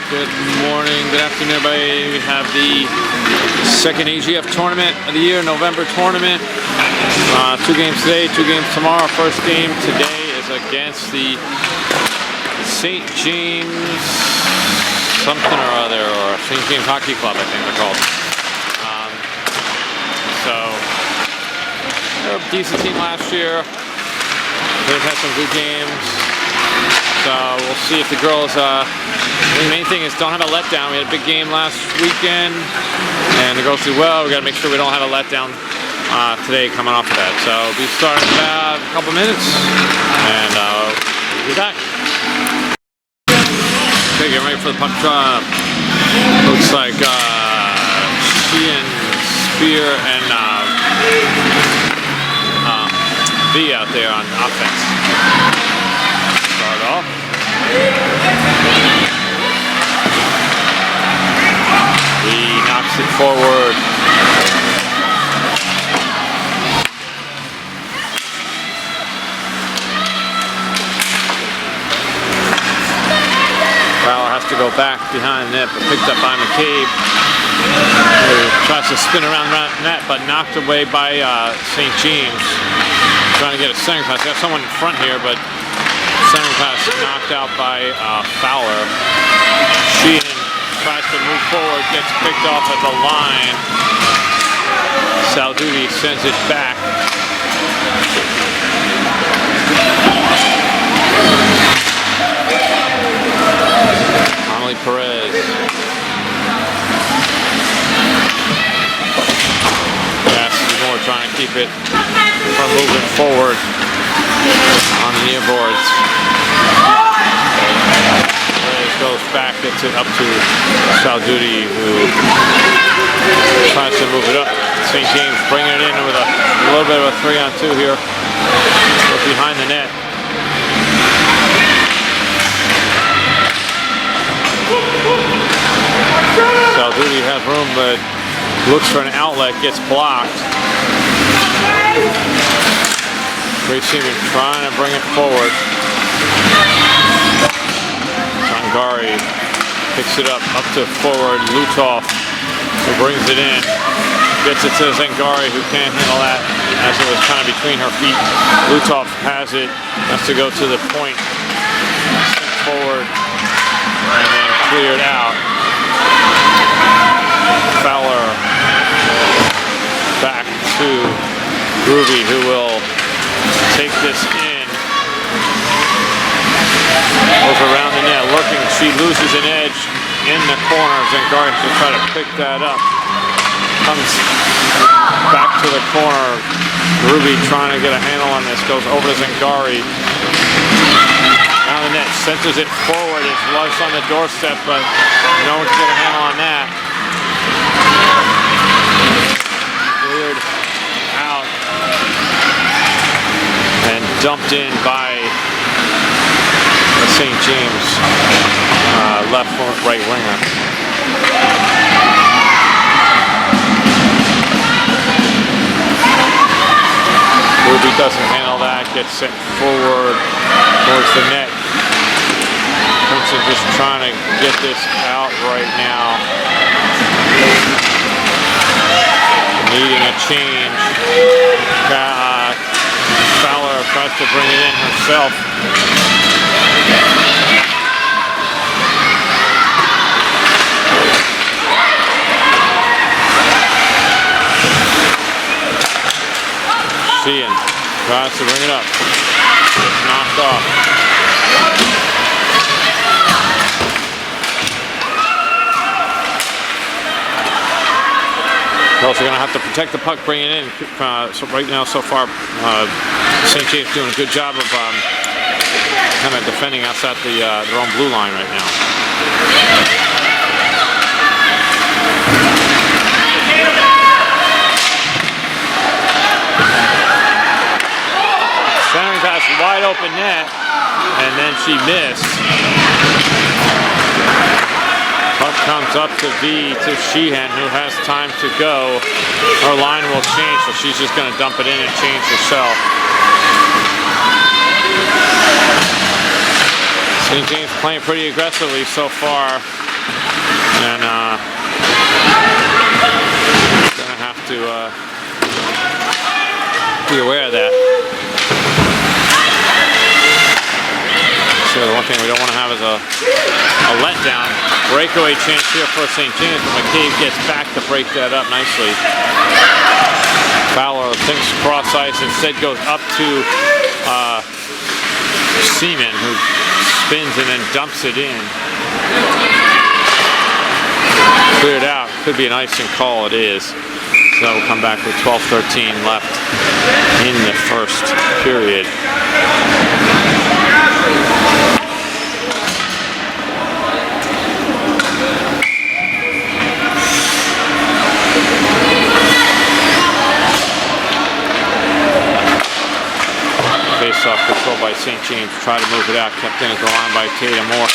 Good morning, good afternoon, everybody. We have the second AGHF tournament of the year, November tournament. 2 games today, 2 games tomorrow. First game today is against the St. James something or other, or St. James Hockey Club, I think they're called. So they're a decent team last year. They've had some good games. So we'll see if the girls, the main thing is don't have a letdown. We had a big game last weekend and the girls do well. We got to make sure we don't have a letdown today coming off of that. So we'll be starting in about a couple minutes and we'll be back. Okay, getting ready for the puck drop. Looks like Sheehan, Spear, and V out there on offense. Start off. He knocks it forward. Fowler has to go back behind the net, but picked up by McCabe, who tries to spin around the net, but knocked away by St. James. Trying to get a centering pass. Got someone in front here, but centering pass knocked out by Fowler. Sheehan tries to move forward, gets picked off at the line. Salduti sends it back. Amelie Perez. More trying to keep it from moving forward on the near boards. Perez goes back, gets it up to Salduti, who tries to move it up. St. James bringing it in with a little bit of a 3-on-2 here. Goes behind the net. Salduti has room, but looks for an outlet, gets blocked. Great Seaman trying to bring it forward. Zangari picks it up to forward. Lutov, who brings it in. Gets it to Zangari, who can't handle that as it was kind of between her feet. Lutov has it, has to go to the point. Forward and then cleared out. Fowler back to Ruby, who will take this in. Goes around the net looking. She loses an edge in the corner. Zangari to try to pick that up. Comes back to the corner. Ruby trying to get a handle on this. Goes over to Zangari. Down the net. Centers it forward. It's Lush on the doorstep, but no one can get a handle on that. Cleared out and dumped in by the St. James left right winger. Ruby doesn't handle that, gets sent forward towards the net. Princeton just trying to get this out right now. Needing a change. Fowler tries to bring it in herself. Sheehan tries to bring it up. It's knocked off. Also going to have to protect the puck, bring it in. So right now, so far, St. James doing a good job of kind of defending outside their own blue line right now. Centering pass, wide open net, and then she missed. Puck comes up to V to Sheehan, who has time to go. Her line will change, so she's just going to dump it in and change herself. St. James playing pretty aggressively so far. And gonna have to be aware of that. So the one thing we don't want to have is a letdown. Breakaway chance here for St. James, but McCabe gets back to break that up nicely. Fowler thinks cross ice, instead goes up to Seaman, who spins and then dumps it in. Cleared out. Could be an icing call. It is. So we'll come back with 12:13 left in the first period. Face-off control by St. James. Try to move it out. Kept in at the line by Tatum Moore.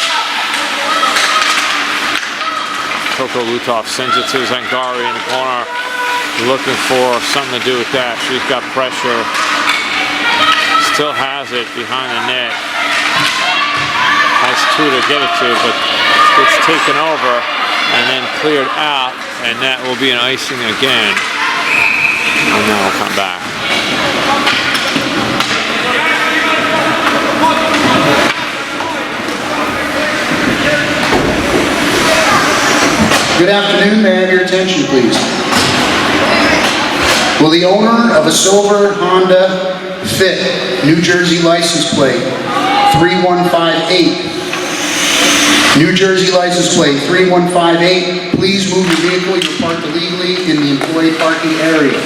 Coco Lutoff sends it to Zangari in the corner. Looking for something to do with that. She's got pressure. Still has it behind the net. Has two to get it to, but gets taken over and then cleared out, and that will be an icing again. And then we'll come back. Good afternoon, may I have your attention, please? Will the owner of a silver Honda Fit, New Jersey license plate 3158, New Jersey license plate 3158, please move your vehicle? You're parked illegally in the employee parking area.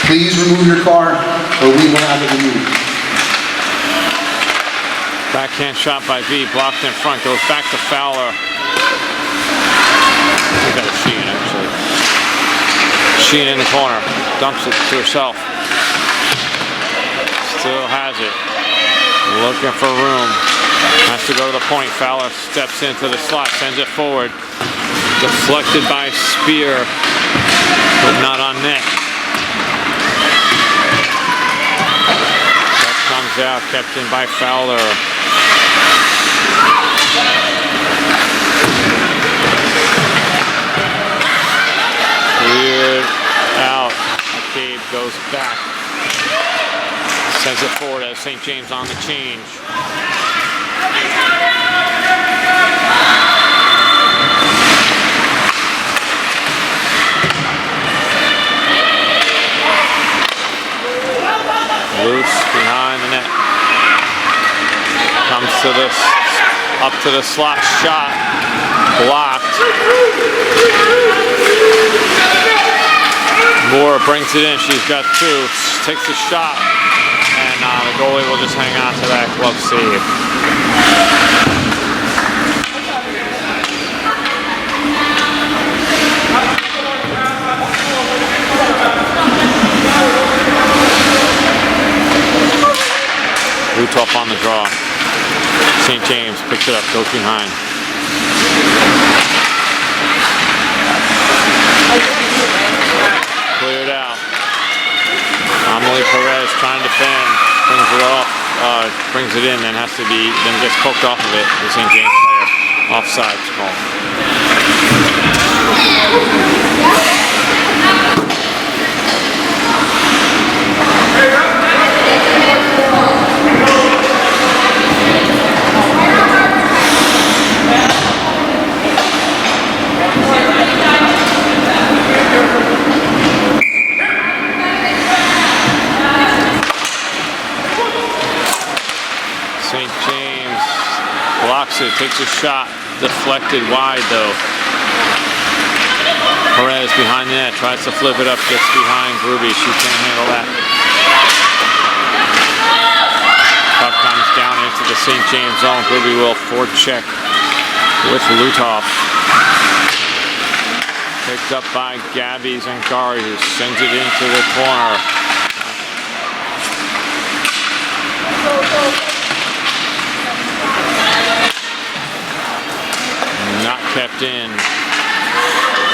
Please remove your car or we will have it removed. Backhand shot by V, blocked in front, goes back to Fowler. We got a Sheehan, actually. Sheehan in the corner, dumps it to herself. Still has it. Looking for room. Has to go to the point. Fowler steps into the slot, sends it forward. Deflected by Spear, but not on net. That comes out, kept in by Fowler. Cleared out. McCabe goes back. Sends it forward as St. James on the change. Loose behind the net. Comes to this, up to the slot shot. Blocked. Moore brings it in. She's got two. Takes the shot. And the goalie will just hang on to that glove save. Lutoff on the draw. St. James picks it up, goes behind. Cleared out. Amelie Perez trying to defend, brings it off, brings it in, then has to be, then gets poked off of it. The St. James player, offside call. St. James blocks it, takes a shot, deflected wide though. Perez behind the net, tries to flip it up, gets behind Gruby, she can't handle that. Puck comes down into the St. James zone, Gruby will forecheck with Lutoff. Picked up by Gabby Zangari, who sends it into the corner. Not kept in.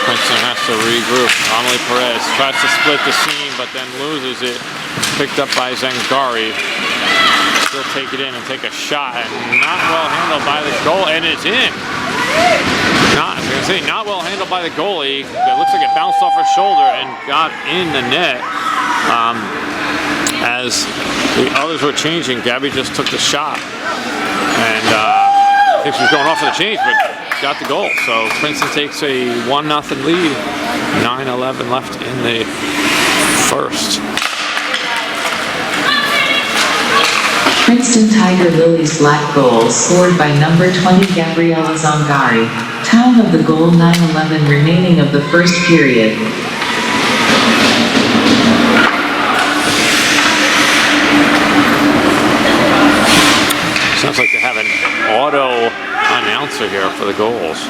Princeton has to regroup. Amelie Perez tries to split the seam, but then loses it. Picked up by Zangari. Still take it in and take a shot, and not well handled by the goal, and it's in. Not well handled by the goalie. It looks like it bounced off her shoulder and got in the net. As the others were changing, Gabby just took the shot. And I think she was going off for the change, but got the goal. So Princeton takes a 1-0 lead. 9:11 left in the first. Princeton Tiger Lilies black goal scored by number 20 Gabriela Zangari. Time of the goal 9:11 remaining of the first period. Sounds like they have an auto announcer here for the goals.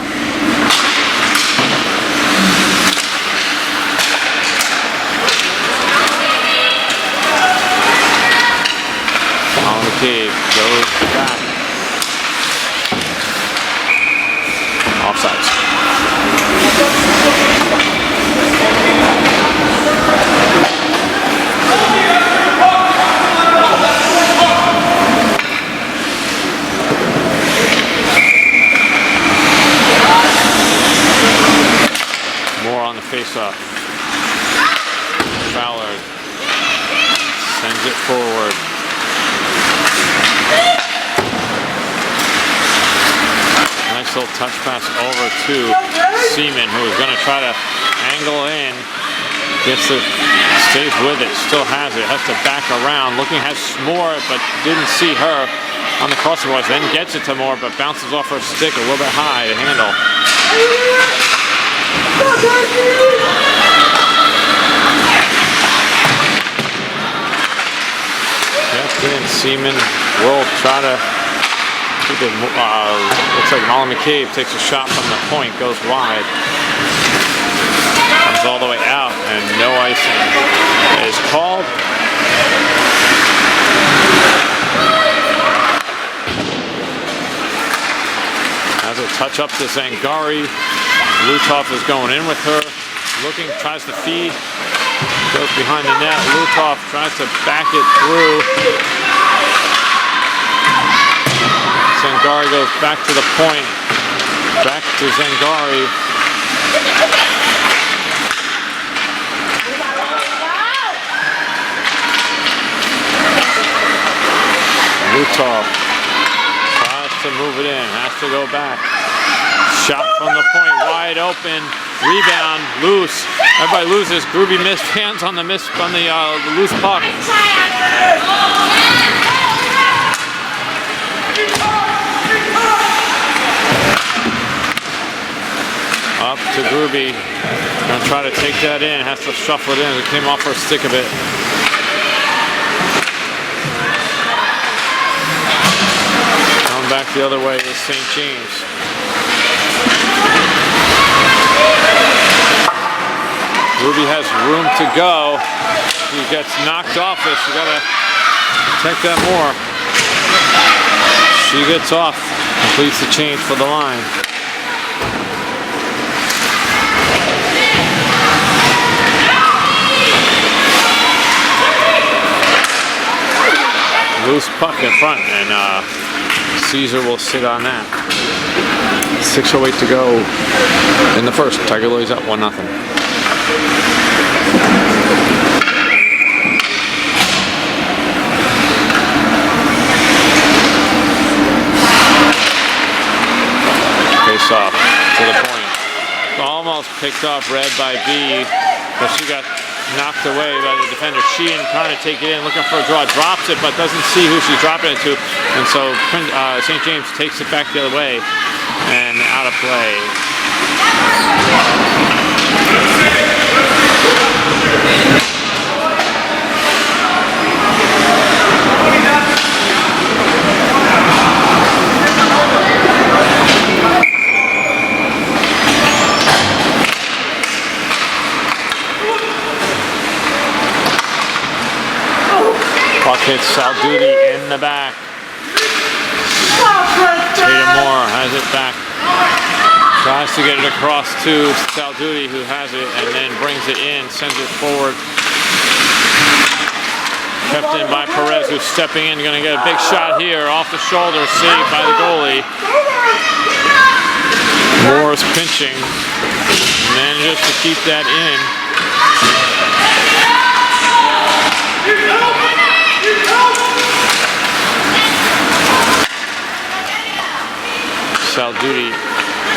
McCabe goes back. Offsides. More on the face-off. Fowler sends it forward. Nice little touch pass over to Seaman, who is going to try to angle in. Stays with it, still has it, has to back around. Looking at Moore, but didn't see her on the crossing boards. Then gets it to Moore, but bounces off her stick a little bit high to handle. Captain Seaman will try to. Looks like Molly McCabe takes a shot from the point, goes wide. Comes all the way out, and no icing is called. Has a touch up to Zangari. Lutov is going in with her. Looking, tries to feed. Goes behind the net. Lutov tries to back it through. Zangari goes back to the point. Back to Zangari. Lutov tries to move it in. Has to go back. Shot from the point, wide open. Rebound, loose. Everybody loses. Gruby missed hands on the loose puck. Up to Gruby. Gonna try to take that in. Has to shuffle it in. It came off her stick a bit. Coming back the other way is St. James. Gruby has room to go. She gets knocked off it. She gotta protect that more. She gets off. Completes the change for the line. Loose puck in front, and Caesar will sit on that. 6:08 to go in the first. Tiger Lilies up 1-0. Face off to the point. Almost picked off red by B, but she got knocked away by the defender. Sheehan trying to take it in, looking for a draw, drops it, but doesn't see who she's dropping it to, and so St. James takes it back the other way and out of play. Puck hits Salduti in the back. Tatum Moore has it back. Tries to get it across to Salduti, who has it, and then brings it in, sends it forward. Kept in by Perez, who's stepping in, going to get a big shot here, off the shoulder, saved by the goalie. Moore's pinching. Manages to keep that in. Salduti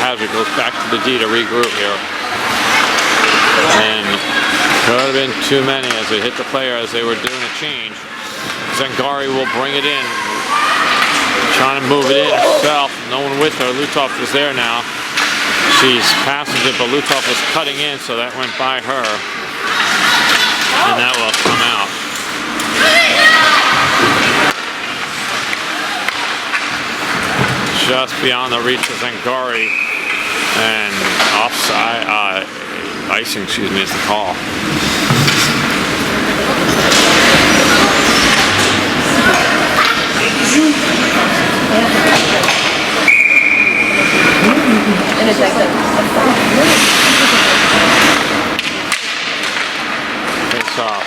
has it, goes back to the D to regroup here. And could have been too many as they hit the player as they were doing a change. Zangari will bring it in. Trying to move it in herself. No one with her. Lutov is there now. She's passing it, but Lutov was cutting in, so that went by her. And that will come out. Just beyond the reach of Zangari. And offside, icing, excuse me, is the call. Face off.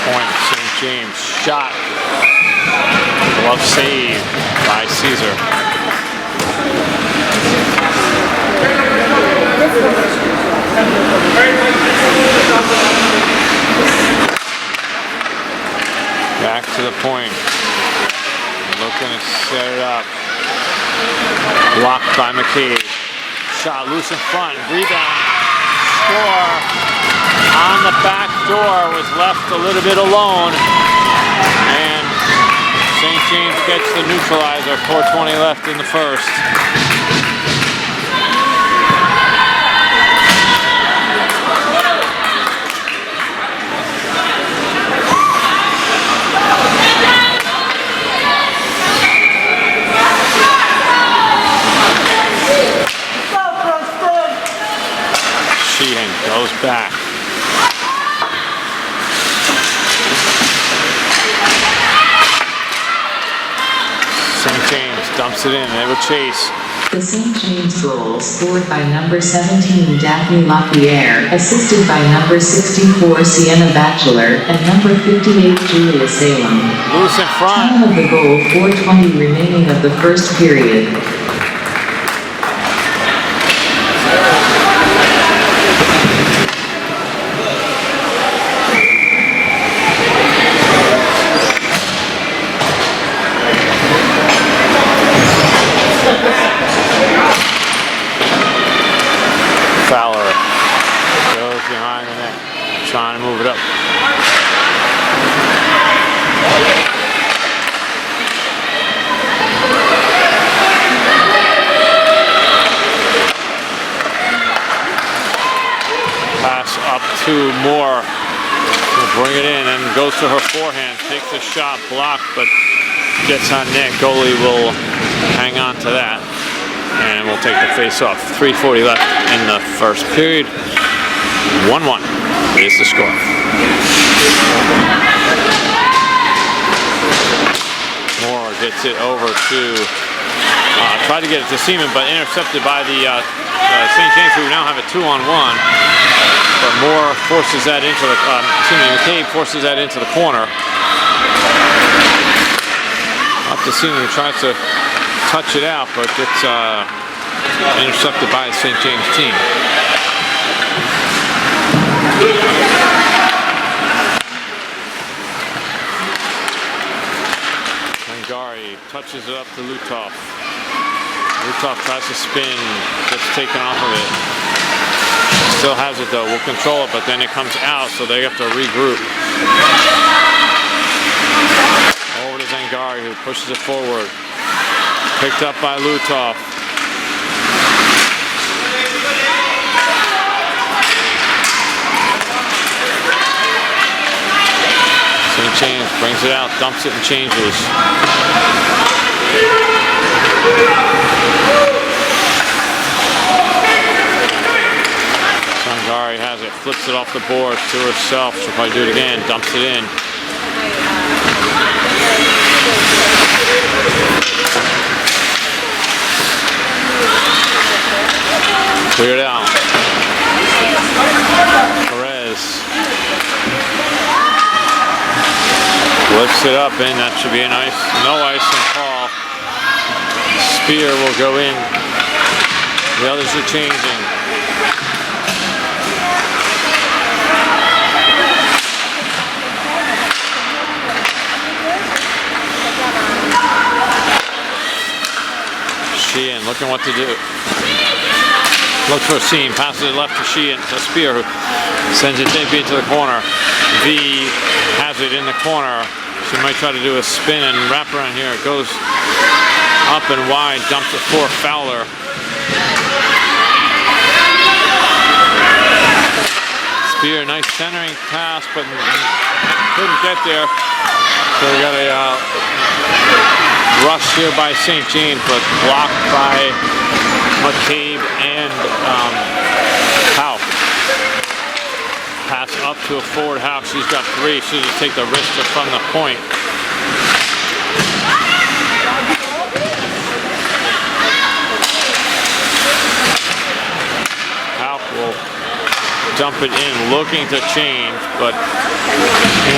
Point, St. James. Shot. Glove save by Caesar. Back to the point. Looking to set it up. Blocked by McCabe. Shot loose in front. Rebound. Score. On the back door. Was left a little bit alone. And St. James gets the neutralizer. 4:20 left in the first. Sheehan goes back. St. James dumps it in. They will chase. The St. James goal scored by number 17 Daphne Lapierre, assisted by number 64 Sienna Batchelor, and number 58 Julia Salem. Loose in front. Time of the goal 4:20 remaining of the first period. Fowler goes behind the net, trying to move it up. Pass up to Moore. Will bring it in and goes to her forehand. Takes the shot, blocked, but gets on net. Goalie will hang on to that. And we'll take the face off. 3:40 left in the first period. 1-1 is the score. Moore gets it over to, tried to get it to Seaman, but intercepted by the St. James, who now have a 2-on-1. But Moore forces that into the, McCabe forces that into the corner. Up to Seaman, who tries to touch it out, but it's intercepted by the St. James team. Zangari touches it up to Lutov. Lutov tries to spin, gets taken off of it. Still has it though, will control it, but then it comes out, so they have to regroup. Over to Zangari, who pushes it forward. Picked up by Lutov. St. James brings it out, dumps it and changes. Zangari has it, flips it off the board to herself. She'll probably do it again, dumps it in. Cleared out. Perez lifts it up, and that should be a nice, no icing call. Spear will go in. The others are changing. Sheehan looking what to do. Looks for a seam, passes it left to Sheehan, to Spear, who sends it deep into the corner. V has it in the corner. She might try to do a spin and wrap around here. It goes up and wide, dumps it for Fowler. Spear, nice centering pass, but couldn't get there. So we got a rush here by St. James, but blocked by McCabe and Howe. Pass up to a forward Howe. She's got 3. She'll just take the wrist from the point. Howe will dump it in, looking to change, but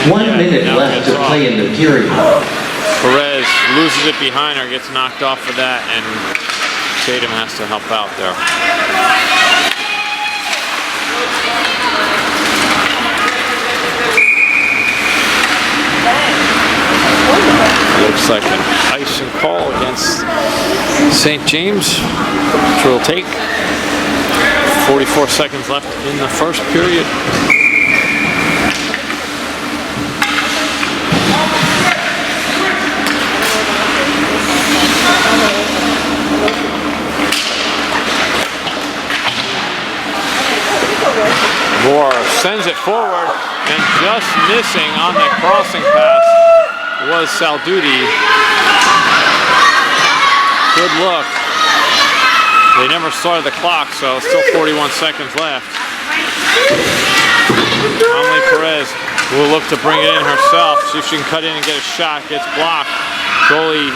1 minute left to play in the period. Perez loses it behind her, gets knocked off for that, and Tatum has to help out there. Looks like an icing call against St. James, which will take 44 seconds left in the first period. Moore sends it forward, and just missing on the crossing pass was Salduti. Good look. They never started the clock, so still 41 seconds left. Amelie Perez will look to bring it in herself, see if she can cut in and get a shot. Gets blocked. Goalie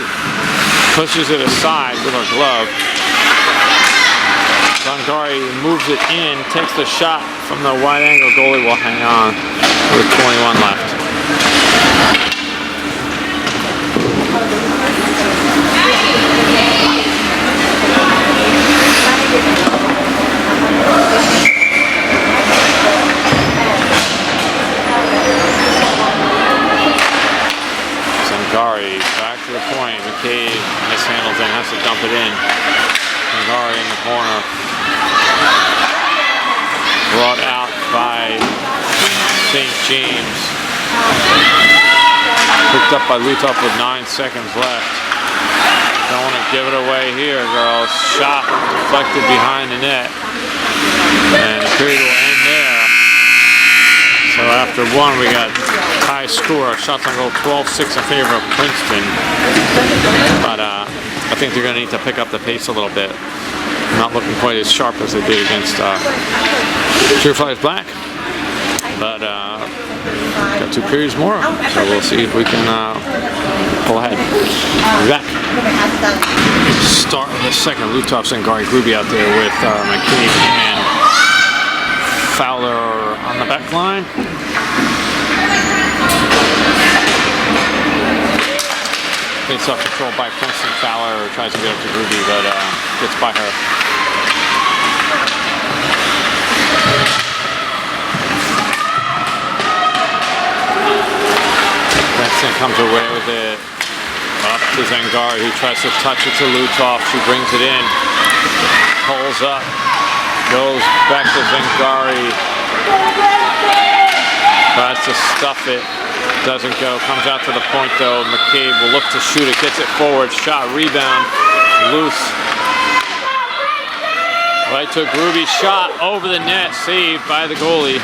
pushes it aside with her glove. Zangari moves it in, takes the shot from the wide angle. Goalie will hang on with 21 left. Zangari back to the point. McCabe mishandles and has to dump it in. Zangari in the corner. Brought out by St. James. Picked up by Lutoff with 9 seconds left. Don't want to give it away here, girls. Shot deflected behind the net. And the period will end there. So after 1, we got high score. Shots on goal 12-6 in favor of Princeton. But I think they're going to need to pick up the pace a little bit. Not looking quite as sharp as they did against True Flyers Black. But got 2 periods more, so we'll see if we can pull ahead. We'll be back. Start of the second. Lutoff and Gary Gruby out there with McCabe and Fowler on the back line. Face off control by Princeton. Fowler tries to get up to Gruby, but gets by her. Princeton comes away with it. Up to Zangari, who tries to touch it to Lutoff. She brings it in. Pulls up. Goes back to Zangari. Tries to stuff it. Doesn't go. Comes out to the point though. McCabe will look to shoot it. Gets it forward. Shot. Rebound. Loose. Right to Gruby. Shot over the net. Saved by the goalie.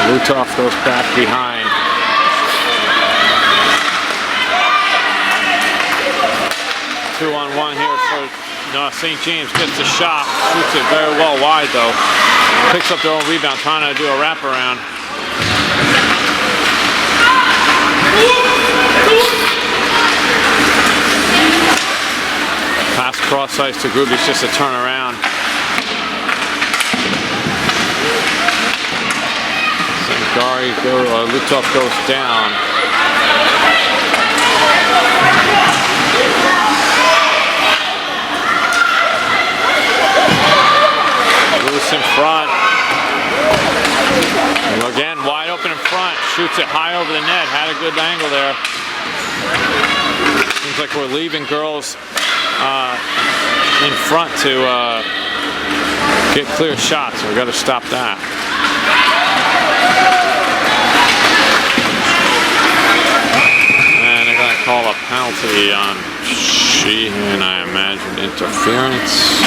Lutoff goes back behind. Two on one here for St. James. Gets the shot. Shoots it very well wide though. Picks up their own rebound, trying to do a wraparound. Pass cross ice to Gruby. It's just a turnaround. Lutoff goes down. front. And again, wide open in front. Shoots it high over the net. Had a good angle there. Seems like we're leaving girls in front to get clear shots. So we got to stop that. And they're going to call a penalty on Sheehan, I imagine. Interference.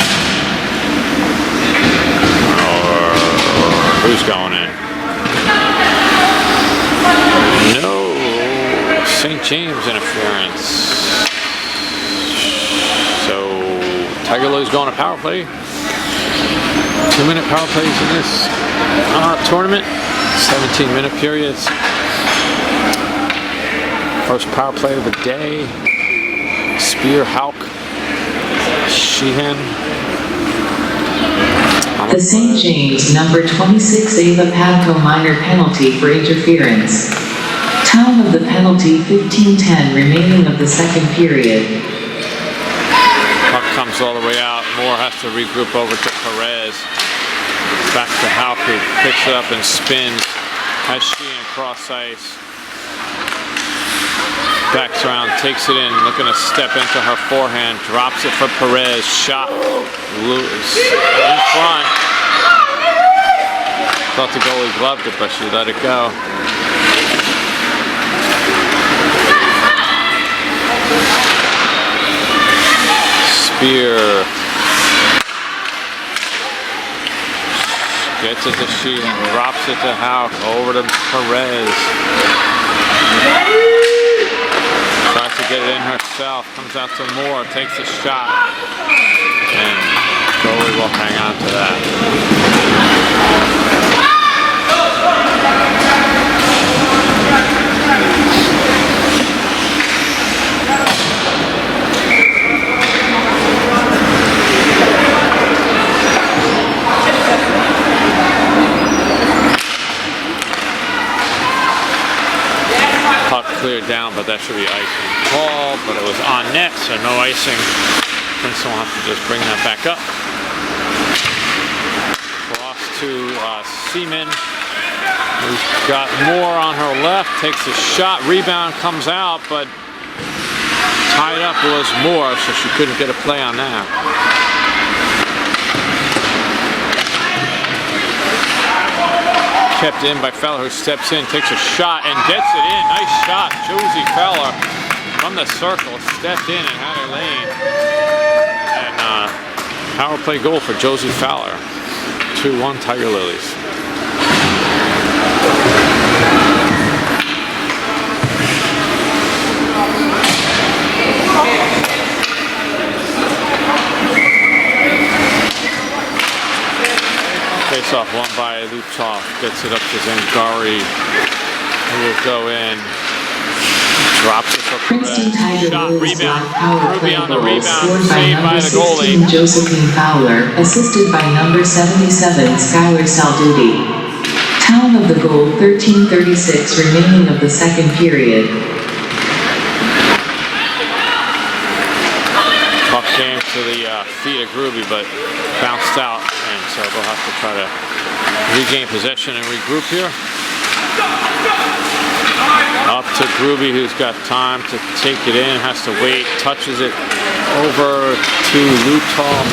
Or who's going in? No. St. James interference. So Tiger Lilies going to power play. 2-minute power plays in this tournament. 17-minute periods. First power play of the day. Spear, Hauk, Sheehan. The St. James number 26 Ava Pavko minor penalty for interference. Time of the penalty 15:10 remaining of the second period. Puck comes all the way out. Moore has to regroup over to Perez. Back to Hauk, who picks it up and spins. Has Sheehan across ice. Backs around, takes it in, looking to step into her forehand. Drops it for Perez. Shot loose in front. Thought the goalie gloved it, but she let it go. Spear gets it to Sheehan, drops it to Hauk, over to Perez. Tries to get it in herself, comes out to Moore, takes a shot, and goalie will hang on to that. Puck cleared down, but that should be icing call, but it was on net, so no icing. Princeton will have to just bring that back up. Cross to Seaman, who's got Moore on her left, takes a shot, rebound comes out, but tied up was Moore, so she couldn't get a play on that. Kept in by Feller, who steps in, takes a shot, and gets it in. Nice shot, Josie Feller from the circle, stepped in and had her lane. And power play goal for Josie Feller. 2-1 Tiger Lilies. Face off won by Lutov, gets it up to Zangari, who will go in, drops it for Princeton Tiger shot, Lilies rebound, power play Ruby on the goal rebound, scored by saved by number the goalie. 16 Josephine Fowler, assisted by number 77 Skylar Salduti. Time of the goal 13:36 remaining of the second period. Puck came to the feet of Gruby, but bounced out, and so they'll have to try to regain possession and regroup here. Up to Gruby, who's got time to take it in, has to wait, touches it over to Lutov.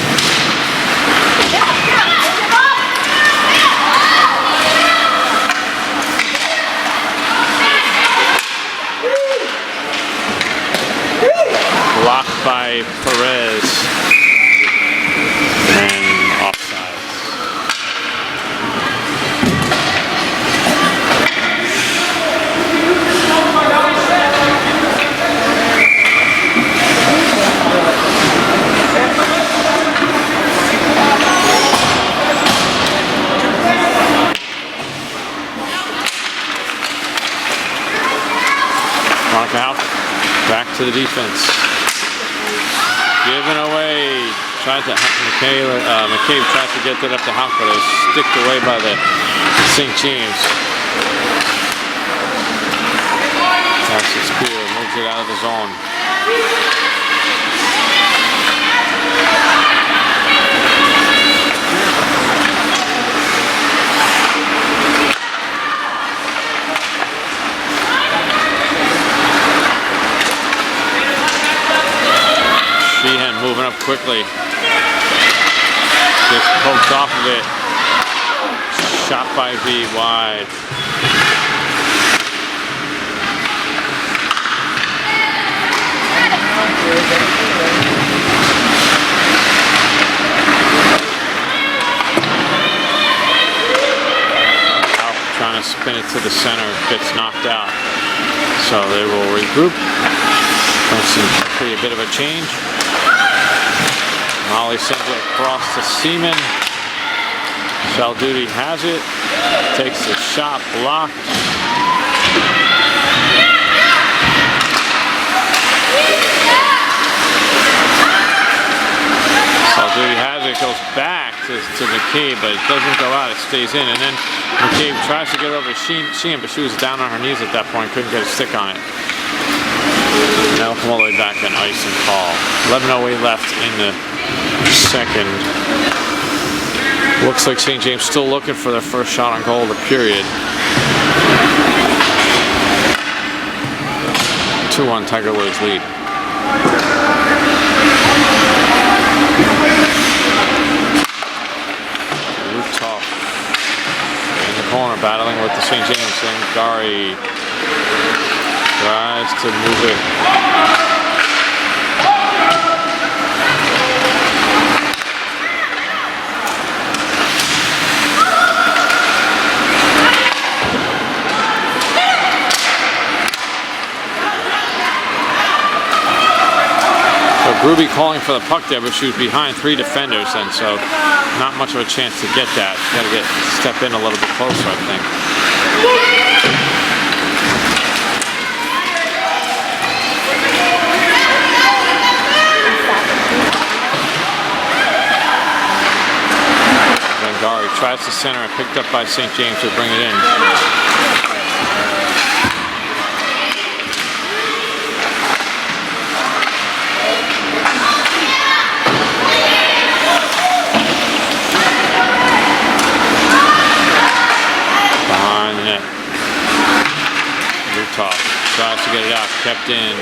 Blocked by Perez. And offside. Monica Hauk back to the defense. Given away. Tried to McCabe tried to get that up to Hauk, but it was sticked away by the St. James. Passes Spear, moves it out of the zone. quickly. Gets poked off of it. Shot by V wide. Trying to spin it to the center, gets knocked out. So they will regroup. Princeton create a bit of a change. Molly sends it across to Seaman. Shalduti has it. Takes the shot, blocked. Shalduti has it, goes back to McCabe, but it doesn't go out, it stays in. And then McCabe tries to get over to Sheehan, but she was down on her knees at that point, couldn't get a stick on it. Now come all the way back and ice and call. 11:08 left in the second. Looks like St. James still looking for their first shot on goal of the period. 2-1 Tiger Woods lead. Lutoff in the corner battling with the St. James, and Gary tries to move it. Ruby calling for the puck there, but she was behind 3 defenders, and so not much of a chance to get that. Got to step in a little bit closer, I think. Vangari tries to center it, picked up by St. James to bring it in. Tries to get it out, kept in.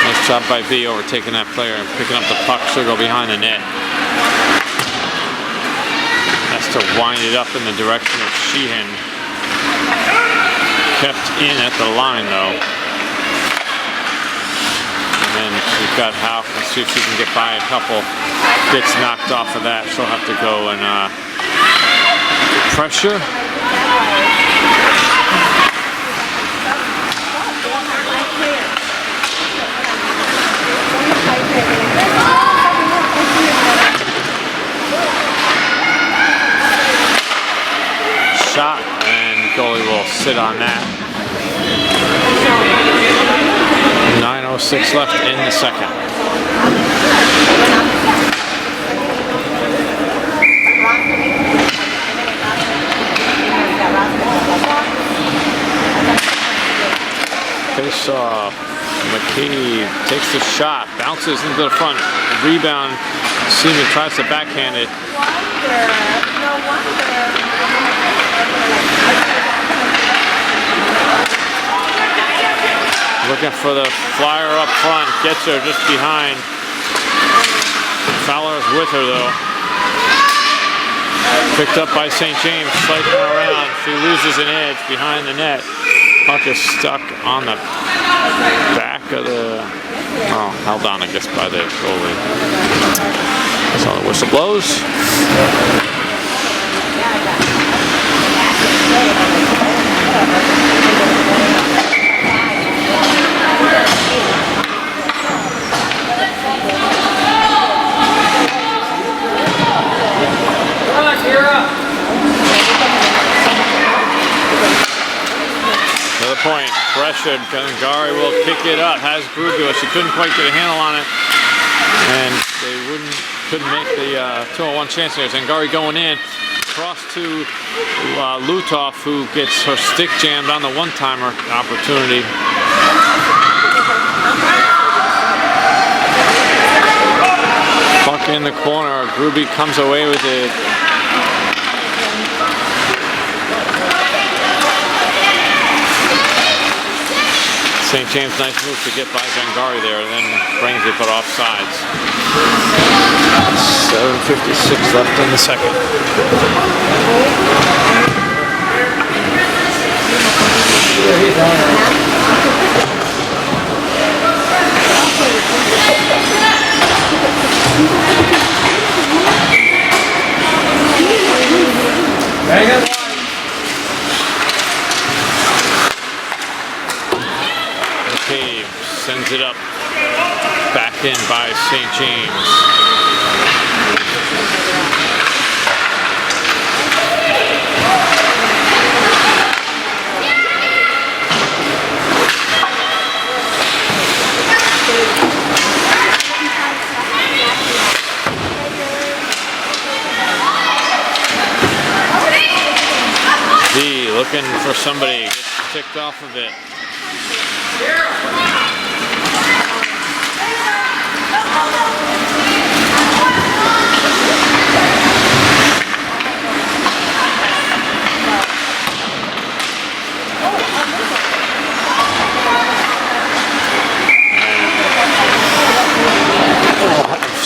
Nice job by V overtaking that player and picking up the puck. She'll go behind the net. Has to wind it up in the direction of Sheehan. Kept in at the line though. And we've got Houck. Let's see if she can get by a couple. Gets knocked off of that. She'll have to go and pressure. Shot, and goalie will sit on that. 9:06 left in the second. Face off. McCabe takes the shot, bounces into the front, rebound. Seaman tries to backhand it. Looking for the flyer up front, gets her just behind. Fowler's with her though. Picked up by St. James, cycling around. She loses an edge behind the net. Puck is stuck on the back of the, held on I guess by the goalie. So the whistle blows. Another point, pressured. Gary will kick it up. Has Grubio. She couldn't quite get a handle on it, and they couldn't make the 2-on-1 chance there. Zangari going in, cross to Lutoff, who gets her stick jammed on the one-timer opportunity. Puck in the corner. Ruby comes away with it. St. James, nice move to get by Zangari there, and then brings it but off sides. 7:56 left in the second. McCabe sends it up, back in by St. James. D looking for somebody, gets ticked off of it.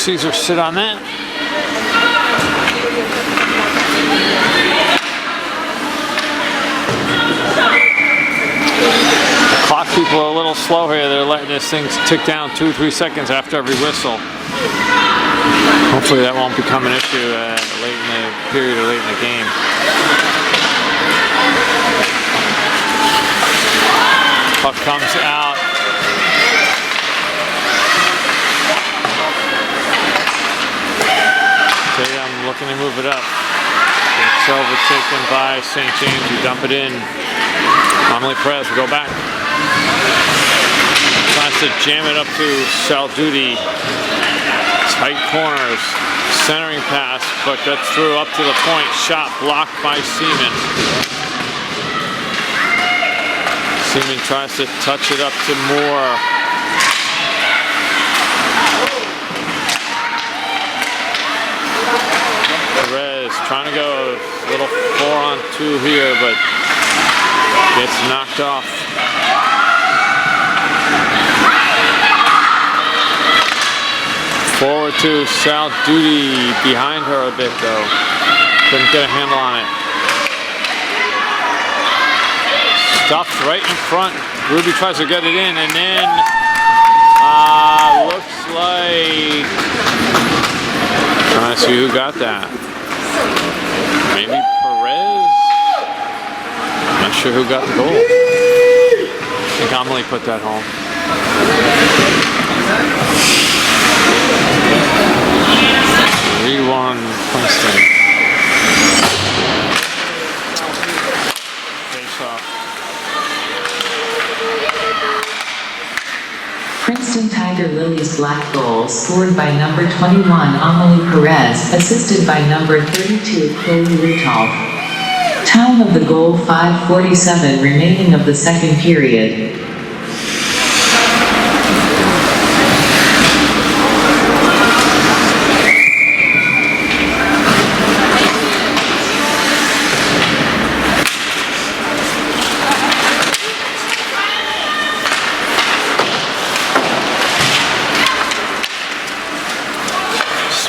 Caesar sit on that. Clock people are a little slow here. They're letting this thing tick down 2-3 seconds after every whistle. Hopefully that won't become an issue late in the period or late in the game. Puck comes out. Tatum looking to move it up. It's overtaken by St. James. You dump it in. Amelie Perez will go back. Tries to jam it up to Salduti. Tight corners. Centering pass, but gets through up to the point. Shot blocked by Seaman. Seaman tries to touch it up to Moore. Perez trying to go a little 4-on-2 here, but gets knocked off. Forward to Salduti, behind her a bit though. Couldn't get a handle on it. Stuffed right in front. Ruby tries to get it in, and then looks like, trying to see who got that. Maybe Perez? Not sure who got the goal. I think Amelie put that home. 3-1 Princeton. Face off. Princeton Tiger Lilies black goal scored by number 21 Amelie Perez, assisted by number 32 Chloe Rutolph. Time of the goal 5:47 remaining of the second period.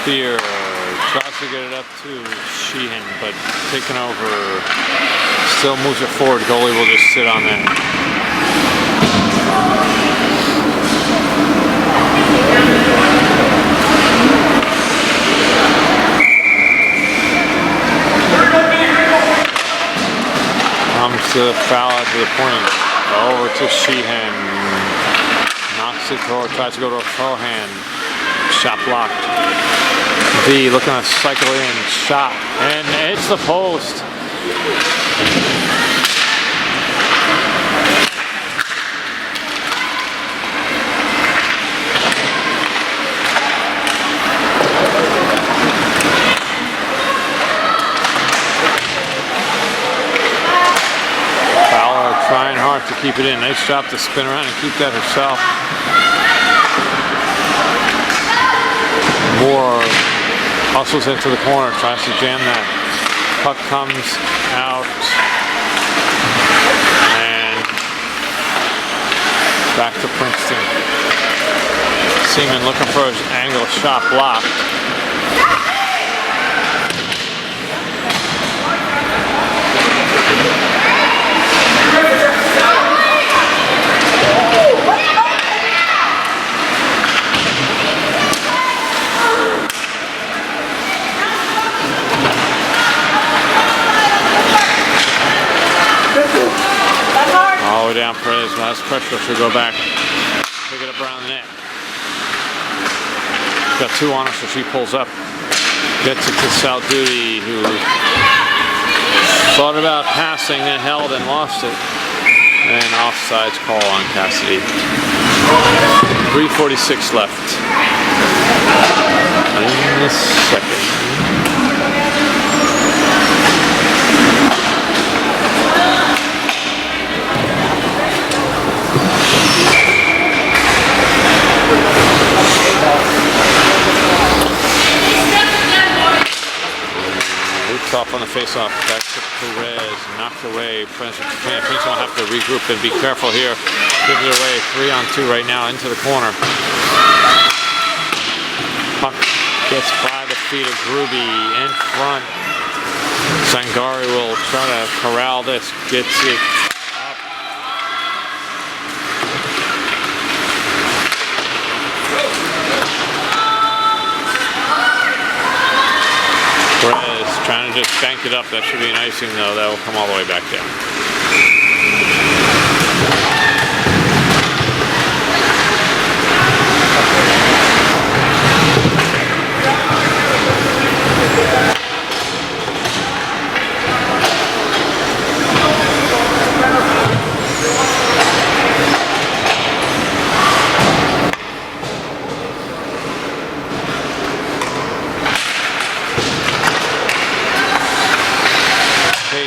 Spear tries to get it up to Sheehan, but taken over. Still moves it forward. Goalie will just sit on that. Comes to the foul out to the point. Over to Sheehan. Knocks it forward. Tries to go to a forehand. Shot blocked. V looking to cycle in, shot, and hits the post. Fowler trying hard to keep it in. Nice job to spin around and keep that herself. Moore hustles into the corner, tries to jam that. Puck comes out. And back to Princeton. Seaman looking for his angle shot blocked. All the way down, Perez. Last pressure should go back. Pick it up around the net. Got two on her, so she pulls up. Gets it to Salduti, who thought about passing, then held and lost it. And offsides call on Cassidy. 3:46 left in the second. Off on the face-off, back to Perez, knocked away. Princeton will have to regroup and be careful here. Gives it away, 3-on-2 right now into the corner. Puck gets by the feet of Gruby in front. Zangari will try to corral this, gets it up. Perez trying to just bank it up. That should be an icing though. That will come all the way back down.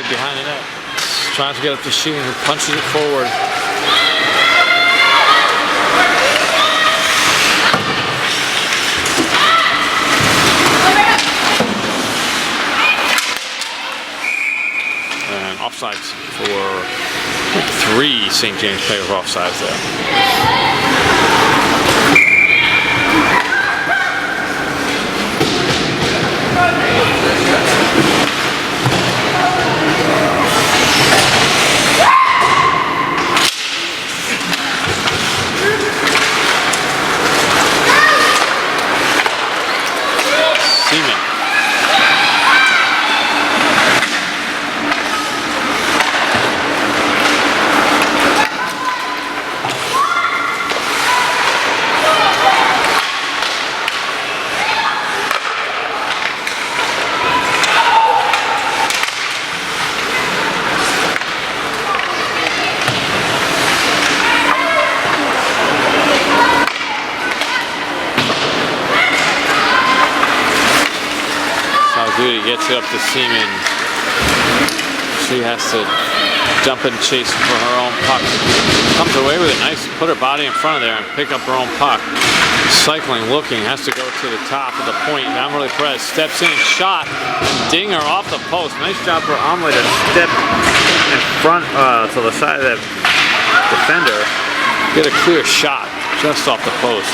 Behind the net, trying to get up to Sheehan, who punches it forward. And offsides for 3 St. James players offsides there. Gets it up to Seaman. She has to jump and chase for her own puck. Comes away with it nice. Put her body in front of there and pick up her own puck. Cycling, looking, has to go to the top of the point. Amelie Perez steps in, shot, dinger off the post. Nice job for Amelie to step in front to the side of that defender. Get a clear shot just off the post.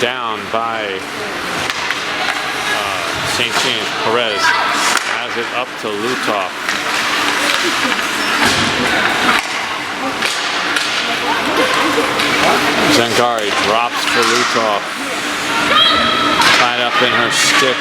Down by St. James. Perez has it up to Lutoff. Zangari drops for Lutoff. Tied up in her stick.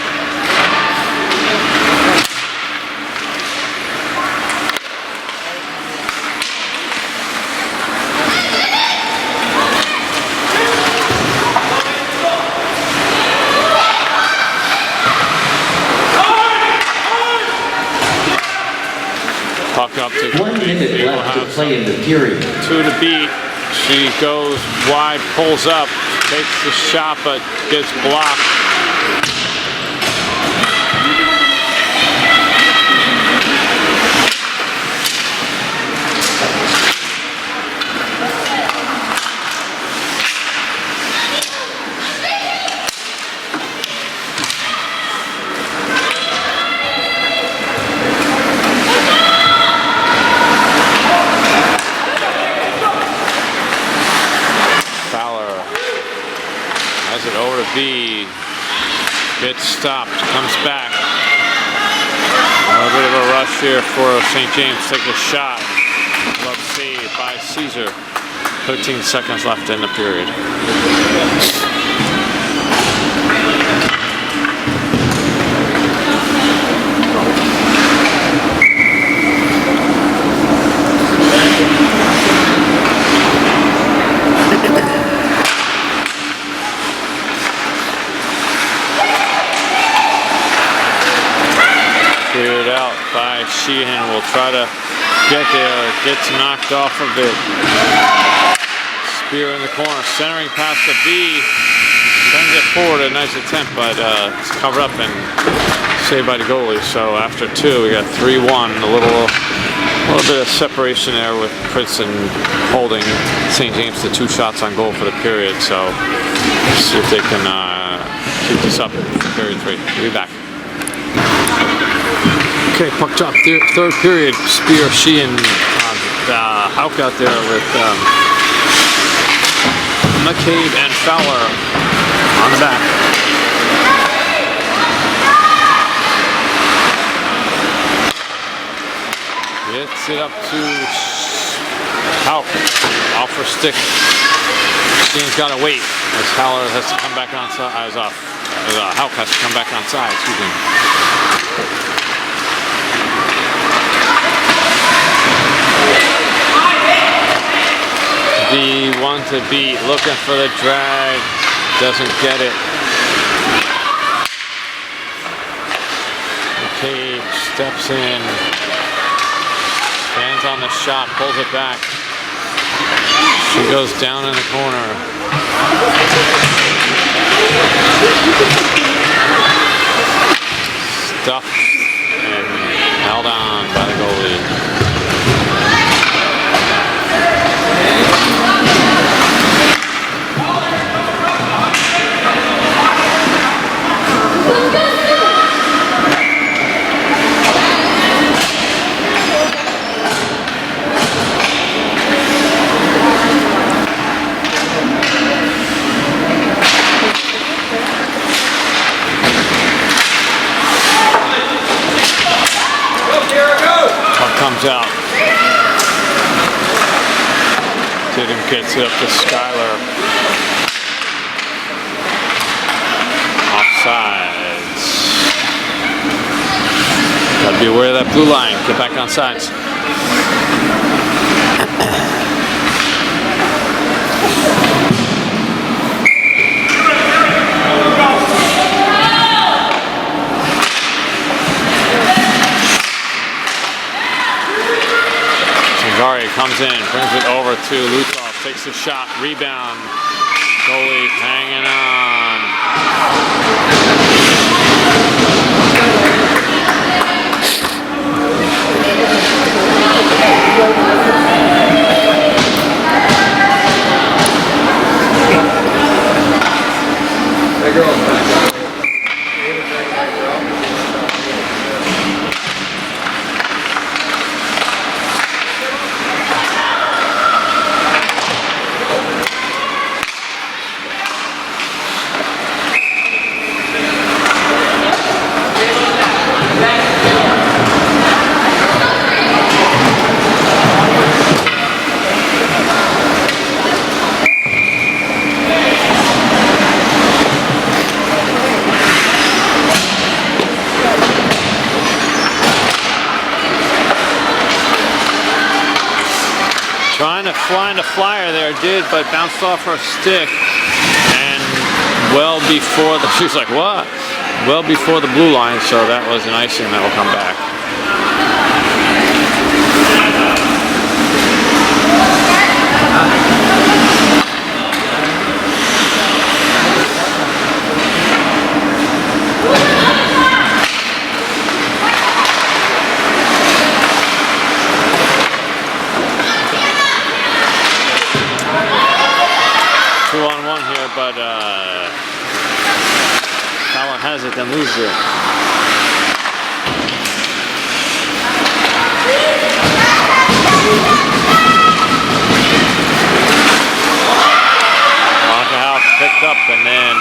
Puck up to 1 minute left to play in the period. 2 to beat. She goes wide, pulls up, takes the shot, but gets blocked. B. Gets stopped, comes back. A little bit of a rush here for St. James. Take a shot. Love save by Caesar. 13 seconds left in the period. Cleared out by Sheehan. Will try to get there. Gets knocked off of it. Spear in the corner. Centering past the B. Sends it forward. A nice attempt, but it's covered up and saved by the goalie. So after 2, we got 3-1. A little bit of separation there with Princeton holding St. James to 2 shots on goal for the period. So let's see if they can keep this up for period 3. We'll be back. Okay, puck drop, third period. Spear, Sheehan, Hauk out there with McCabe and Fowler on the back. Gets it up to Hauk. Off for stick. Sheehan's got to wait as Fowler has to come back onside. Hauk has to come back onside, excuse me. The one to beat, looking for the drag, doesn't get it. McCabe steps in, stands on the shot, pulls it back. She goes down in the corner. Stuffed and held on by the goalie. Comes out. Tatum gets it up to Skyler. Offsides. Gotta be aware of that blue line. Get back on sides. Comes in, brings it over to Lutov, takes a shot, rebound, goalie hanging Trying to find a flyer there, did, but bounced off her stick. And well before the, she's like, what? Well before the blue line, so that was an icing that will come back. But Fowler has it, then loses it. Monica House picked up and then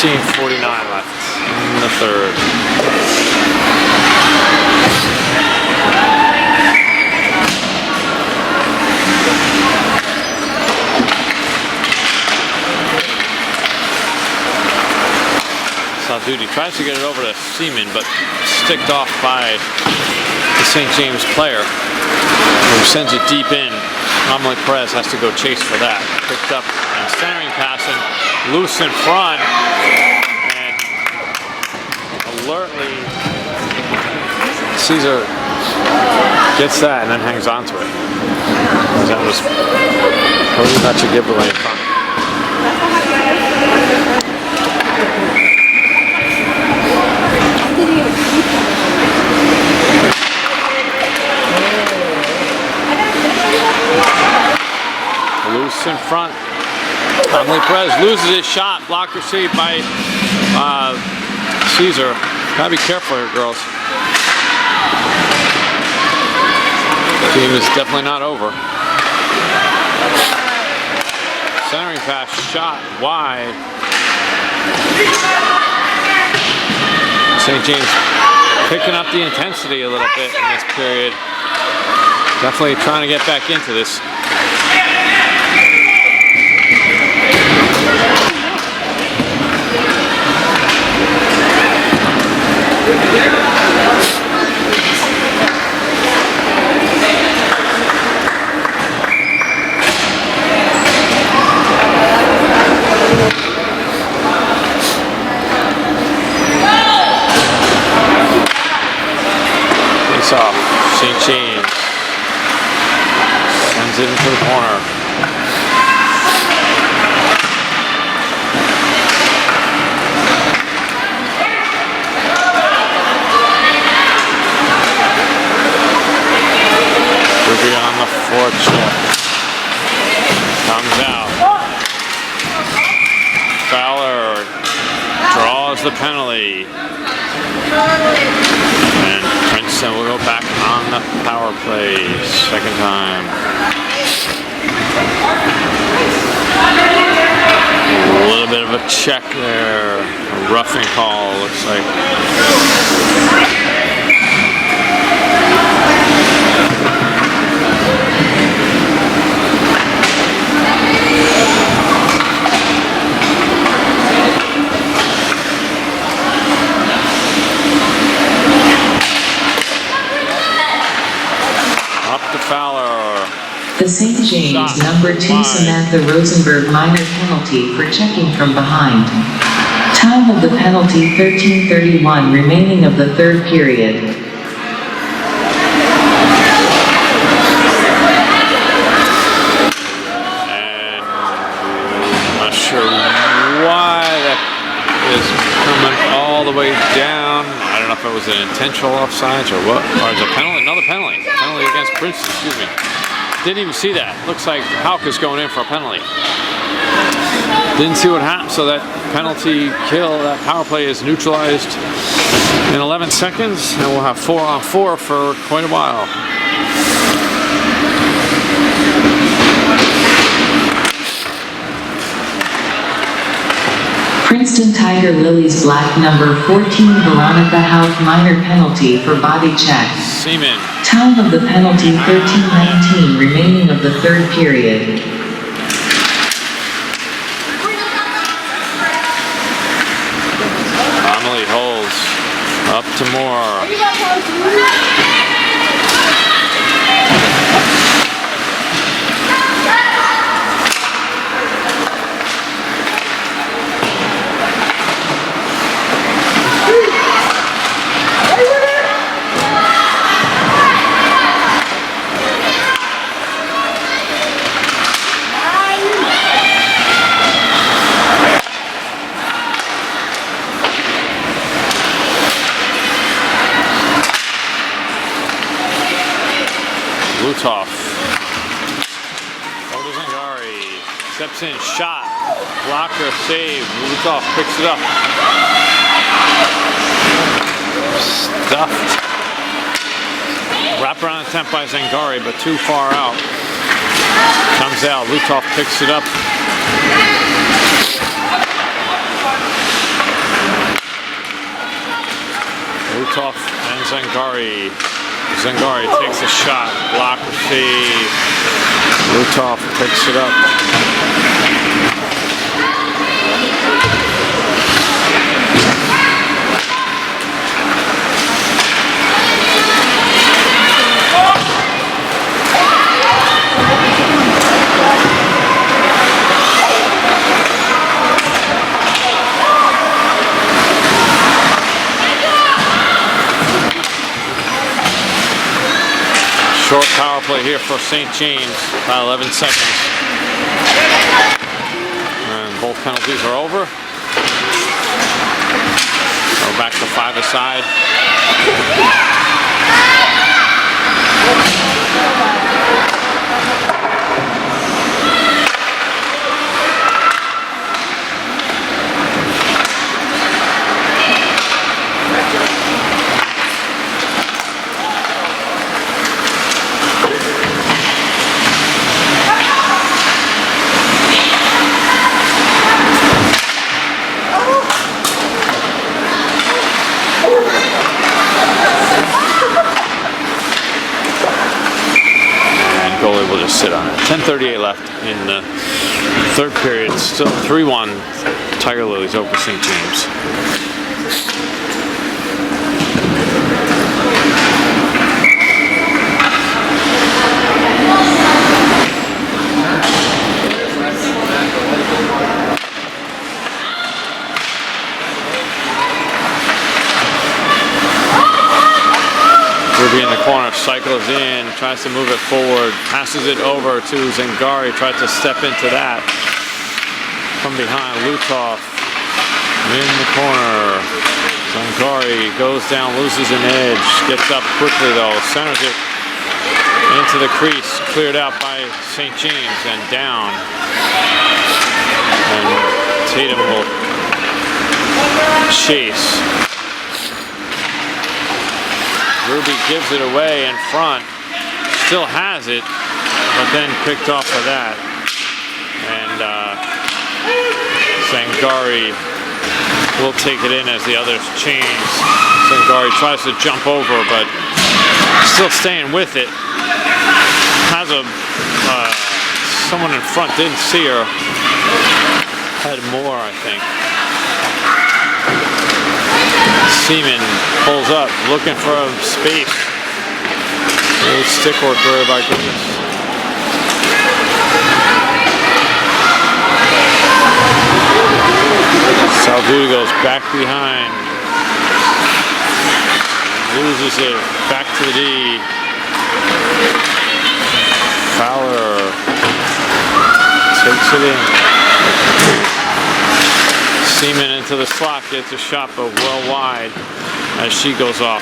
16:49 left in the third. Duty tries to get it over to Seaman, but sticked off by the St. James player, who sends it deep in. Amelie Perez has to go chase for that. Picked up and centering pass and loose in front, and alertly Caesar gets that and then hangs on to it. That was Cody Nachagibale in front. Loose in front. Amelie Perez loses his shot. Blocker saved by Caesar. Gotta be careful here, girls. Game is definitely not over. Centering pass shot wide. St. James picking up the intensity a little bit in this period. Definitely trying to get back into this. Face off. St. James sends it into the corner. On the forecheck. Comes out. Fowler draws the penalty. And Princeton will go back on the power play. Second time. A little bit of a check there. A roughing call, looks like. Fowler. The St. James number 2 Samantha Rosenberg minor penalty for checking from behind. Time of the penalty 13:31 remaining of the third period. And I'm not sure why that is coming all the way down. I don't know if it was an intentional offsides or what. Or is it a penalty? Another penalty. Penalty against Princeton, excuse me. Didn't even see that. Looks like Houck is going in for a penalty. Didn't see what happened, so that penalty kill, that power play is neutralized in 11 seconds, and we'll have 4-on-4 for quite a while. Princeton Tiger Lilies black number 14 Veronica Houck minor penalty for body check. Seaman. Time of the penalty 13:19 remaining of the third period. Amelie holds up to Moore. Steps in, shot, blocker, save, Lutoff picks it up. Stuffed. Wraparound attempt by Zangari, but too far out. Comes out, Lutoff picks it up. Lutoff and Zangari. Zangari takes a shot. Block receive. Lutoff picks it up. Short power play here for St. James, about 11 seconds. And both penalties are over. We're back to 5-a-side. Goalie will just sit on it. 10:38 left in the third period. Still 3-1. Tiger Lilies over St. James. Ruby in the corner, cycles in, tries to move it forward, passes it over to Zangari, tries to step into that. From behind, Lutoff in the corner. Zangari goes down, loses an edge, gets up quickly though, centers it into the crease, cleared out by St. James and down. And Tatum will chase. Ruby gives it away in front, still has it, but then picked off of that. And Zangari will take it in as the others change. Zangari tries to jump over, but still staying with it. Has a someone in front, didn't see her. Had more, I think. Seaman pulls up, looking for a space. Good stick work there by Goodness. Salduda goes back behind. Loses it, back to the D. Fowler takes it in. Seaman into the slot, gets a shot, but well wide as she goes off.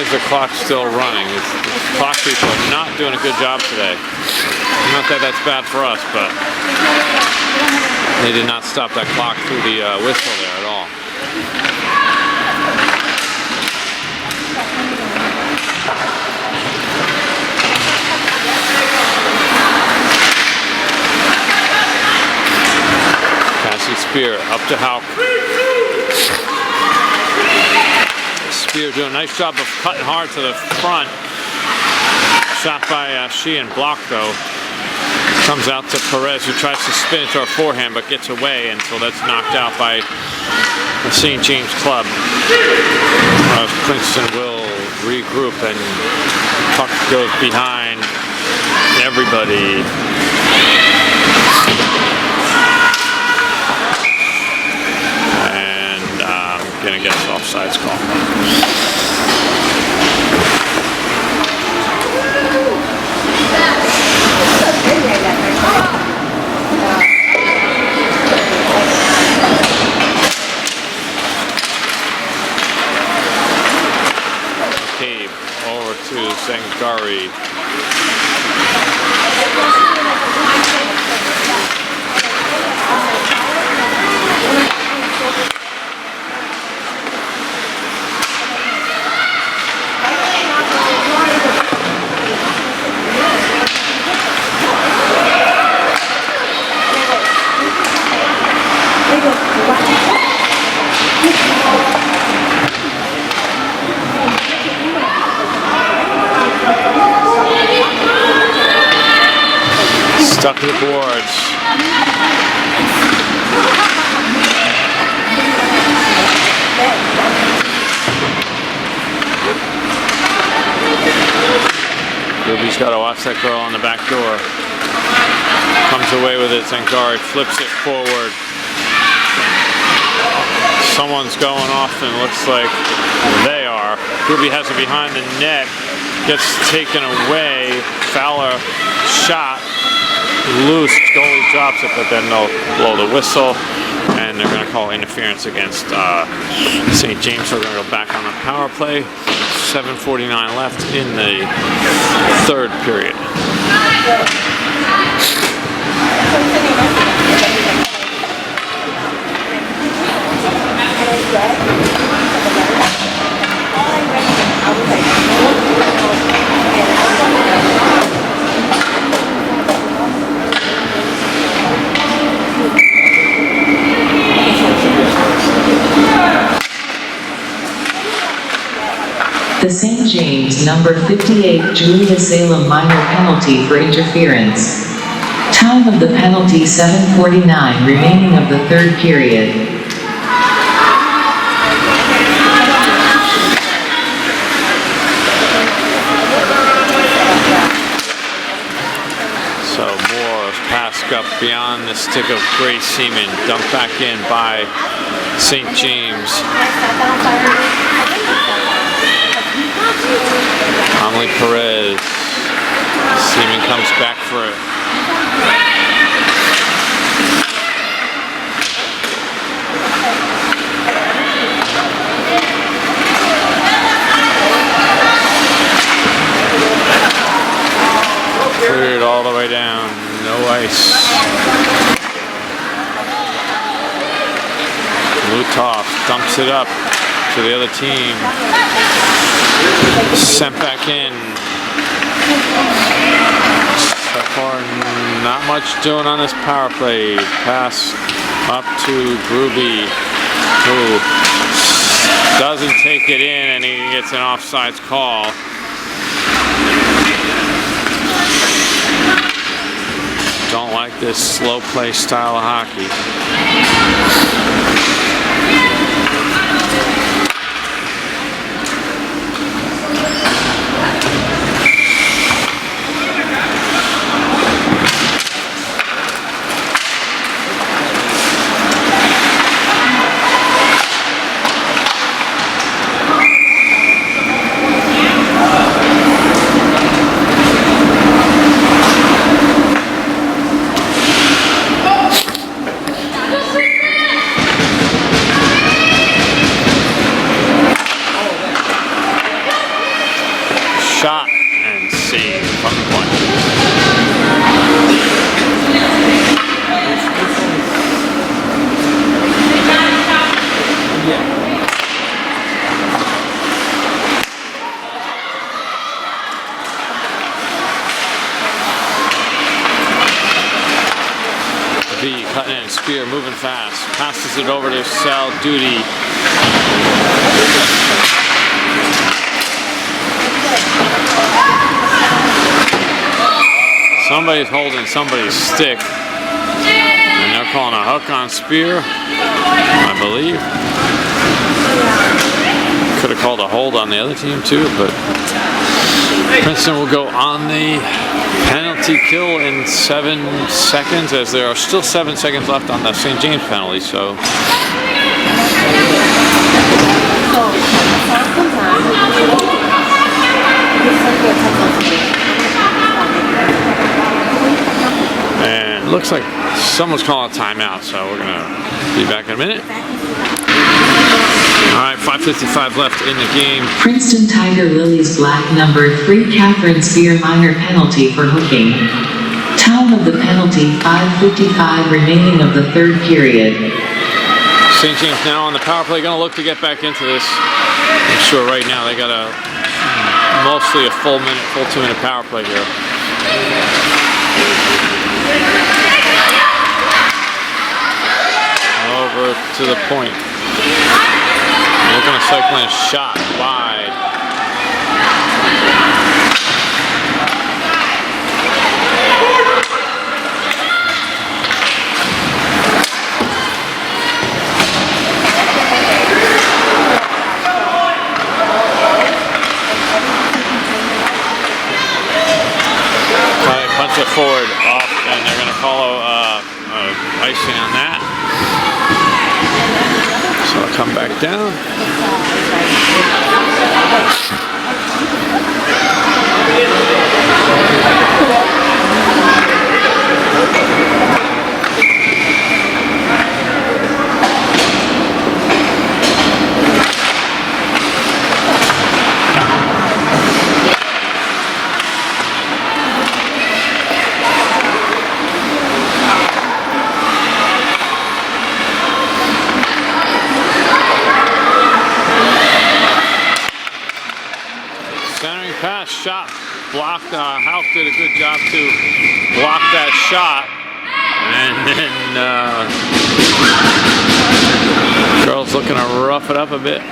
The clock's still running. The clock people are not doing a good job today. Not that that's bad for us, but they did not stop that clock through the whistle there at all. Cassie Spear up to Houck. Spear doing a nice job of cutting hard to the front. Shot by Sheehan, blocked though. Comes out to Perez, who tries to spin it to her forehand but gets away until that's knocked out by the St. James club. Princeton will regroup and puck goes behind everybody. Gonna get an offsides call. Stuck to the boards. Ruby's got to watch that girl on the back door. Comes away with it, Zankari flips it forward. Someone's going off and looks like they are. Ruby has it behind the net, gets taken away. Fowler shot, loose, goalie drops it, but then they'll blow the whistle and they're going to call interference against St. James. So we're going to go back on the power play. 7:49 left in the third period. The St. James number 58 Julia Salem minor penalty for interference. Time of the penalty 7:49 remaining of the third period. So Moore's pass up beyond the stick of Grace Seaman, dumped back in by St. James. Amelie Perez. Seaman comes back for it. Cleared all the way down. No ice. Lutoff dumps it up to the other team. Sent back in. So far, not much doing on this power play. Pass up to Gruby, who doesn't take it in, and he gets an offsides call. Don't like this slow play style of hockey. Shot and save from the point. V cutting in, Spear moving fast, passes it over to Sal Duty. Somebody's holding somebody's stick, and they're calling a hook on Spear, I believe. Could have called a hold on the other team too, but Princeton will go on the penalty kill in 7 seconds, as there are still 7 seconds left on the St. James penalty, so. And it looks like someone's calling a timeout, so we're going to be back in a minute. All right, 5:55 left in the game. Princeton Tiger Lilies Black number 3 Catherine Spear minor penalty for hooking. Time of the penalty 5:55 remaining of the third period. St. James now on the power play, going to look to get back into this. I'm sure right now they got mostly a full 2-minute power play here. Over to the point. Looking to cycle in a shot wide. and they're going to call icing on that. So I'll come back down. Centering pass, shot blocked. Halk did a good job to block that shot, and then girls looking to rough it up a bit.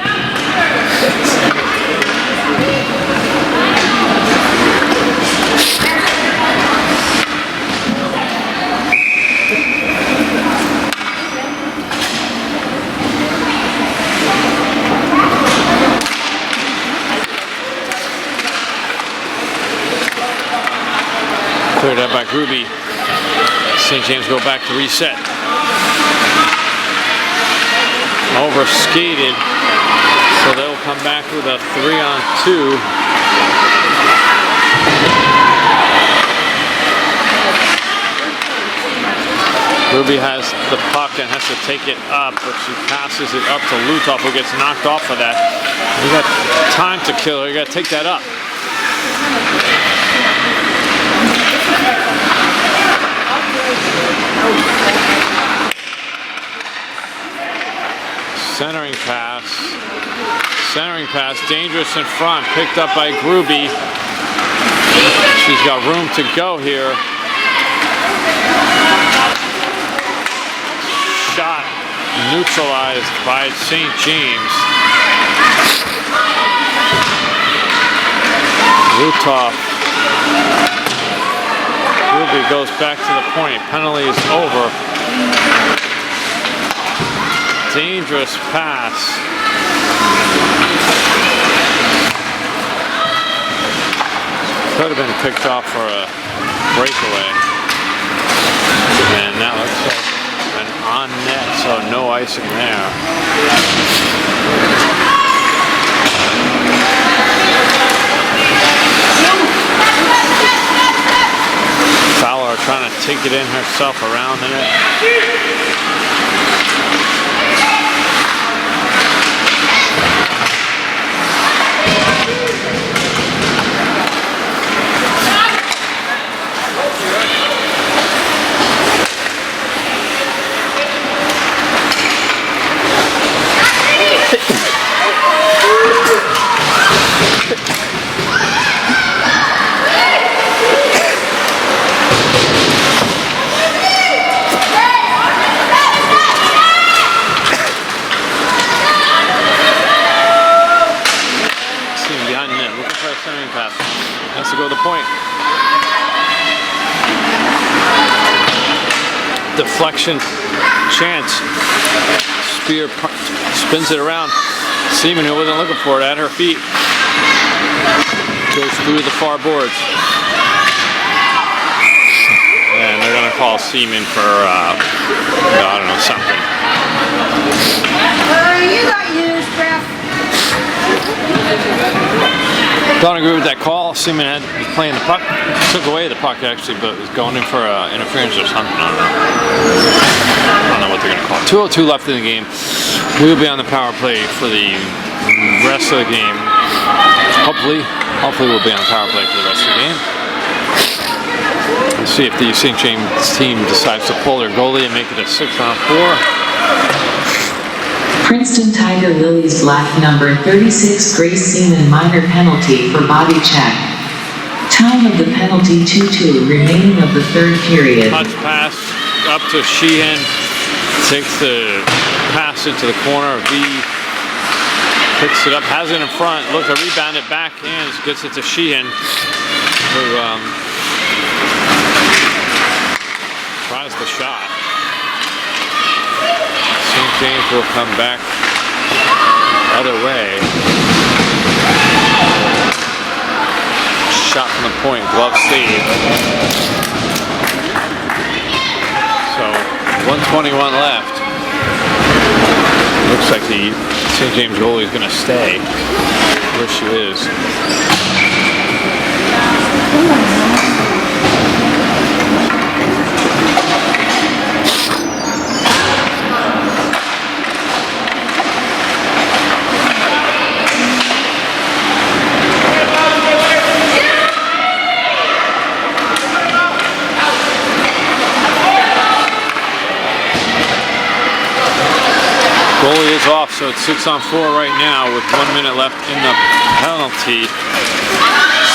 Cleared up by Gruby. St. James go back to reset. Over skated, so they'll come back with a 3-on-2. Gruby has the puck and has to take it up, but she passes it up to Lutov, who gets knocked off of that. You got time to kill her. You got to take that up. Centering pass, dangerous in front, picked up by Gruby. She's got room to go here. Shot neutralized by St. James. Lutov. Gruby goes back to the point. Penalty is over. Dangerous pass. Could have been picked off for a breakaway. And that looks like an on net, so no icing there. Fowler trying to take it in herself around the net. Has to go to the point. Deflection chance. Spear spins it around. Seaman, who wasn't looking for it, at her feet. Goes through the far boards. And they're going to call Seaman for, I don't know, something. You got used, Jeff. Don't agree with that call. Seaman was playing the puck. Took away the puck, actually, but was going in for interference or something. I don't know what they're going to call it. 2:02 left in the game. We'll be on the power play for the rest of the game. Hopefully we'll be on the power play for the rest of the game. Let's see if the St. James team decides to pull their goalie and make it a 6-on-4. Princeton Tiger Lilies black number 36 Grace Seaman minor penalty for body check. Time of the penalty 2-2 remaining of the third period. Touch pass up to Sheehan. Takes the pass into the corner. V picks it up, has it in front, looks to rebound it back in, gets it to Sheehan, who tries the shot. St. James will come back the other way. Shot from the point, glove save. 1:21 left. Looks like the St. James goalie is going to stay where she is. Goalie is off, so it's 6-on-4 right now with 1 minute left in the penalty.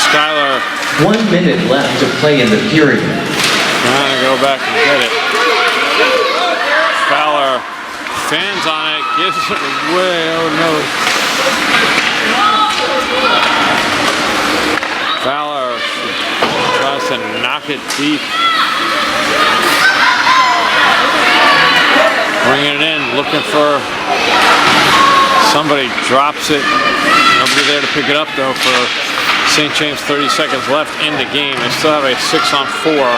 Skylar 1 minute left to play in the period. trying to go back and get it. Fowler fans on it, gives it away. Oh no. Fowler tries to knock it deep. Bringing it in, looking for somebody, drops it. Nobody there to pick it up though for St. James. 30 seconds left in the game. They still have a 6-on-4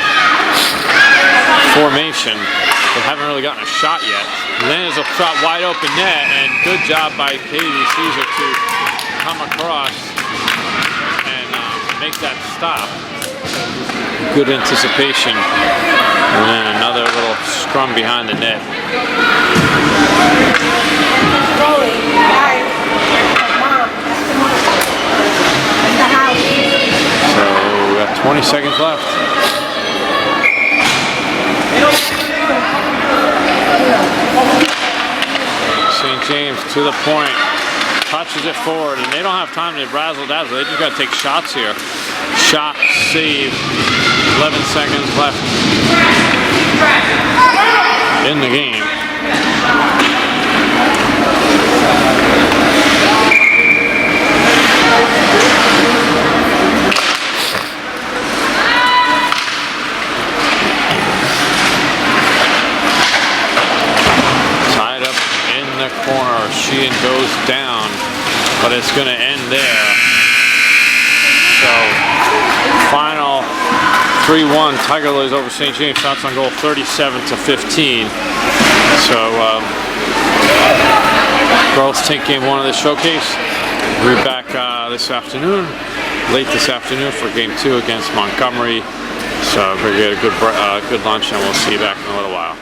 formation. They haven't really gotten a shot yet. And then there's a shot wide open net, and good job by Katie Caesar to come across and make that stop. Good anticipation. And then another little scrum behind the net. So we got 20 seconds left. St. James to the point, touches it forward, and they don't have time to razzle dazzle. They just got to take shots here. Shot, save, 11 seconds left in the game. Tied up in the corner. Sheehan goes down, but it's going to end there. So, final 3-1, Tiger Lilies over St. James. Shots on goal 37-15. So, girls take game 1 of the showcase. We'll be back this afternoon, late this afternoon for game 2 against Montgomery. So we're going to get a good lunch, and we'll see you back in a little while.